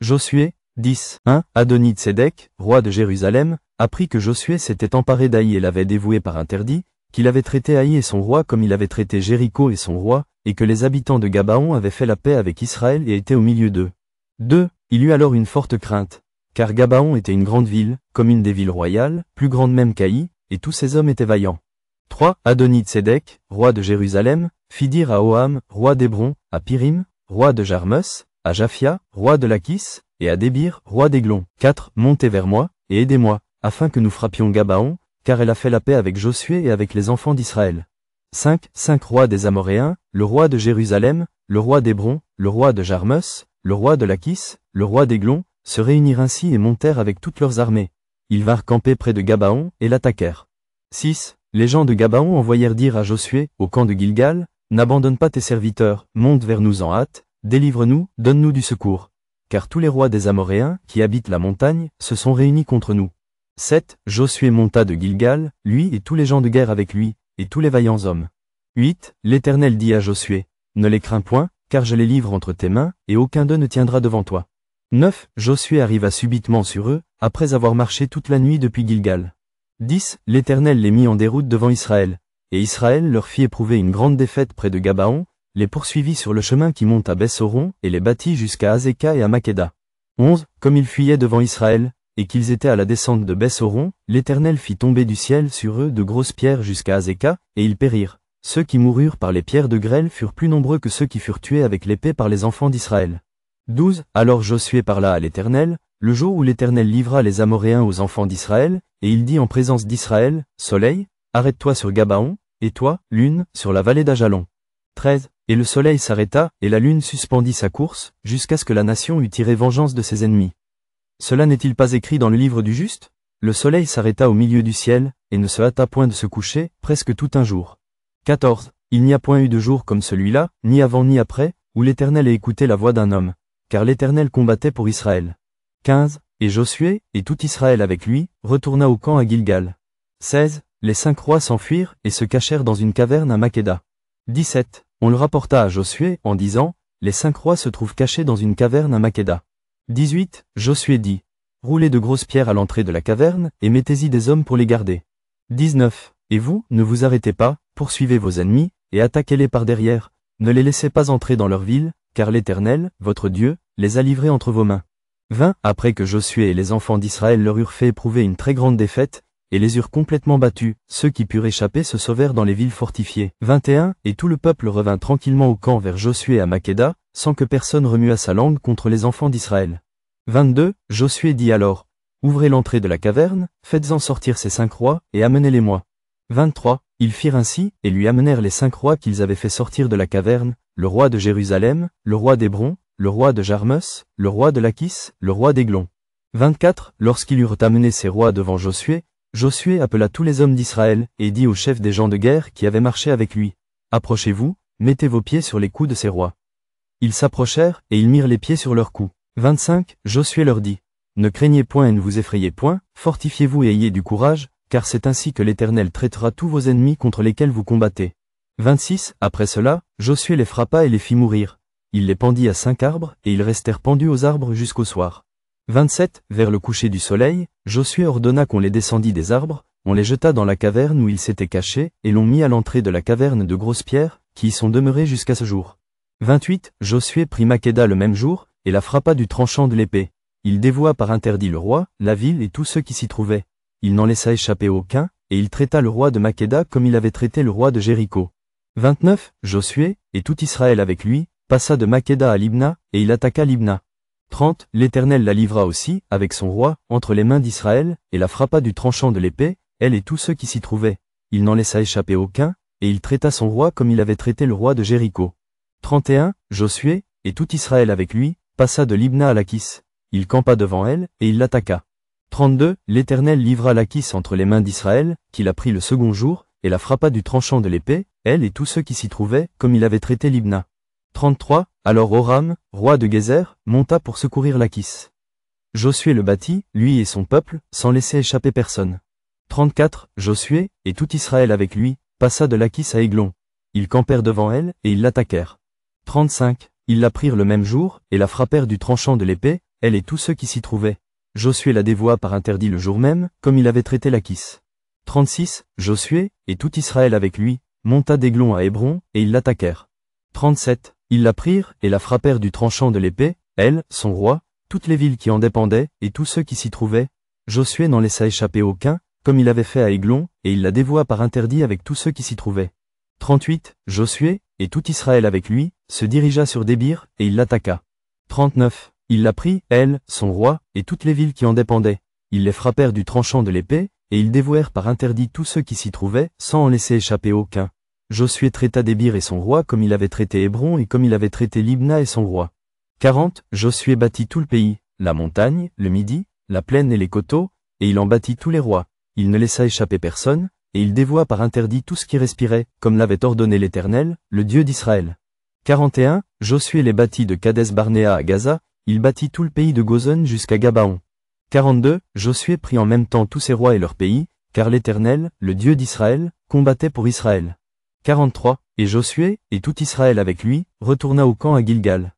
Josué, 10. 1. Adoni-Tsédek, roi de Jérusalem, apprit que Josué s'était emparé d'Aï et l'avait dévoué par interdit, qu'il avait traité Aï et son roi comme il avait traité Jéricho et son roi, et que les habitants de Gabaon avaient fait la paix avec Israël et étaient au milieu d'eux. 2. Il eut alors une forte crainte, car Gabaon était une grande ville, comme une des villes royales, plus grande même qu'Aï, et tous ses hommes étaient vaillants. 3. Adoni-Tsédek, roi de Jérusalem, fit dire à Oham, roi d'Hébron, à Pirim, roi de Jarmus, à Japhia, roi de Lachis, et à Débir, roi d'Églon. 4. Montez vers moi, et aidez-moi, afin que nous frappions Gabaon, car elle a fait la paix avec Josué et avec les enfants d'Israël. 5. 5 rois des Amoréens, le roi de Jérusalem, le roi d'Hébron, le roi de Jarmus, le roi de Lachis, le roi d'Églon, se réunirent ainsi et montèrent avec toutes leurs armées. Ils vinrent camper près de Gabaon, et l'attaquèrent. 6. Les gens de Gabaon envoyèrent dire à Josué, au camp de Gilgal, n'abandonne pas tes serviteurs, monte vers nous en hâte, délivre-nous, donne-nous du secours. Car tous les rois des Amoréens, qui habitent la montagne, se sont réunis contre nous. 7. Josué monta de Gilgal, lui et tous les gens de guerre avec lui, et tous les vaillants hommes. 8. L'Éternel dit à Josué, ne les crains point, car je les livre entre tes mains, et aucun d'eux ne tiendra devant toi. 9. Josué arriva subitement sur eux, après avoir marché toute la nuit depuis Gilgal. 10. L'Éternel les mit en déroute devant Israël, et Israël leur fit éprouver une grande défaite près de Gabaon, les poursuivit sur le chemin qui monte à Beth-Horon, et les battit jusqu'à Azéka et à Makeda. 11. Comme ils fuyaient devant Israël, et qu'ils étaient à la descente de Beth-Horon, l'Éternel fit tomber du ciel sur eux de grosses pierres jusqu'à Azéka, et ils périrent. Ceux qui moururent par les pierres de grêle furent plus nombreux que ceux qui furent tués avec l'épée par les enfants d'Israël. 12. Alors Josué parla à l'Éternel, le jour où l'Éternel livra les Amoréens aux enfants d'Israël, et il dit en présence d'Israël, Soleil, arrête-toi sur Gabaon, et toi, Lune, sur la vallée d'Ajalon. 13. Et le soleil s'arrêta, et la lune suspendit sa course, jusqu'à ce que la nation eût tiré vengeance de ses ennemis. Cela n'est-il pas écrit dans le livre du juste? Le soleil s'arrêta au milieu du ciel, et ne se hâta point de se coucher, presque tout un jour. 14. Il n'y a point eu de jour comme celui-là, ni avant ni après, où l'Éternel ait écouté la voix d'un homme, car l'Éternel combattait pour Israël. 15. Et Josué, et tout Israël avec lui, retourna au camp à Gilgal. 16. Les 5 rois s'enfuirent, et se cachèrent dans une caverne à Makeda. 17. On le rapporta à Josué, en disant, les 5 rois se trouvent cachés dans une caverne à Makeda. 18. Josué dit, roulez de grosses pierres à l'entrée de la caverne, et mettez-y des hommes pour les garder. 19. Et vous, ne vous arrêtez pas, poursuivez vos ennemis, et attaquez-les par derrière, ne les laissez pas entrer dans leur ville, car l'Éternel, votre Dieu, les a livrés entre vos mains. 20. Après que Josué et les enfants d'Israël leur eurent fait éprouver une très grande défaite, et les eurent complètement battus, ceux qui purent échapper se sauvèrent dans les villes fortifiées. 21. Et tout le peuple revint tranquillement au camp vers Josué à Makeda, sans que personne remuât sa langue contre les enfants d'Israël. 22. Josué dit alors, ouvrez l'entrée de la caverne, faites-en sortir ces 5 rois, et amenez-les-moi. 23. Ils firent ainsi, et lui amenèrent les 5 rois qu'ils avaient fait sortir de la caverne, le roi de Jérusalem, le roi d'Hébron, le roi de Jarmus, le roi de Lachis, le roi d'Églon. 24. Lorsqu'ils eurent amené ces rois devant Josué, Josué appela tous les hommes d'Israël, et dit aux chefs des gens de guerre qui avaient marché avec lui, approchez-vous, mettez vos pieds sur les coups de ces rois. Ils s'approchèrent, et ils mirent les pieds sur leurs coups. 25. Josué leur dit, ne craignez point et ne vous effrayez point, fortifiez-vous et ayez du courage, car c'est ainsi que l'Éternel traitera tous vos ennemis contre lesquels vous combattez. 26. Après cela, Josué les frappa et les fit mourir. Il les pendit à 5 arbres, et ils restèrent pendus aux arbres jusqu'au soir. 27. Vers le coucher du soleil, Josué ordonna qu'on les descendît des arbres, on les jeta dans la caverne où ils s'étaient cachés, et l'on mit à l'entrée de la caverne de grosses pierres, qui y sont demeurées jusqu'à ce jour. 28. Josué prit Makeda le même jour, et la frappa du tranchant de l'épée. Il dévoua par interdit le roi, la ville et tous ceux qui s'y trouvaient. Il n'en laissa échapper aucun, et il traita le roi de Makeda comme il avait traité le roi de Jéricho. 29. Josué, et tout Israël avec lui, passa de Makeda à Libna, et il attaqua Libna. 30. L'Éternel la livra aussi, avec son roi, entre les mains d'Israël, et la frappa du tranchant de l'épée, elle et tous ceux qui s'y trouvaient. Il n'en laissa échapper aucun, et il traita son roi comme il avait traité le roi de Jéricho. 31. Josué, et tout Israël avec lui, passa de Libna à Lachis. Il campa devant elle, et il l'attaqua. 32. L'Éternel livra Lachis entre les mains d'Israël, qui la prit le second jour, et la frappa du tranchant de l'épée, elle et tous ceux qui s'y trouvaient, comme il avait traité Libna. 33. Alors Horam, roi de Gézer, monta pour secourir Lachis. Josué le battit, lui et son peuple, sans laisser échapper personne. 34. Josué, et tout Israël avec lui, passa de Lachis à Églon. Ils campèrent devant elle, et ils l'attaquèrent. 35. Ils la prirent le même jour, et la frappèrent du tranchant de l'épée, elle et tous ceux qui s'y trouvaient. Josué la dévoua par interdit le jour même, comme il avait traité Lachis. 36. Josué, et tout Israël avec lui, monta d'Aiglon à Hébron, et ils l'attaquèrent. 37. Ils la prirent, et la frappèrent du tranchant de l'épée, elle, son roi, toutes les villes qui en dépendaient, et tous ceux qui s'y trouvaient. Josué n'en laissa échapper aucun, comme il avait fait à Aiglon, et il la dévoua par interdit avec tous ceux qui s'y trouvaient. 38. Josué, et tout Israël avec lui, se dirigea sur Débir, et il l'attaqua. 39. Il la prit, elle, son roi, et toutes les villes qui en dépendaient. Ils les frappèrent du tranchant de l'épée, et ils dévouèrent par interdit tous ceux qui s'y trouvaient, sans en laisser échapper aucun. Josué traita Débir et son roi comme il avait traité Hébron et comme il avait traité Libna et son roi. 40. Josué bâtit tout le pays, la montagne, le midi, la plaine et les coteaux, et il en bâtit tous les rois. Il ne laissa échapper personne, et il dévoua par interdit tout ce qui respirait, comme l'avait ordonné l'Éternel, le Dieu d'Israël. 41. Josué les bâtit de Kadès-Barnéa à Gaza, il bâtit tout le pays de Gozan jusqu'à Gabaon. 42. Josué prit en même temps tous ses rois et leurs pays, car l'Éternel, le Dieu d'Israël, combattait pour Israël. 43. Et Josué, et tout Israël avec lui, retourna au camp à Gilgal.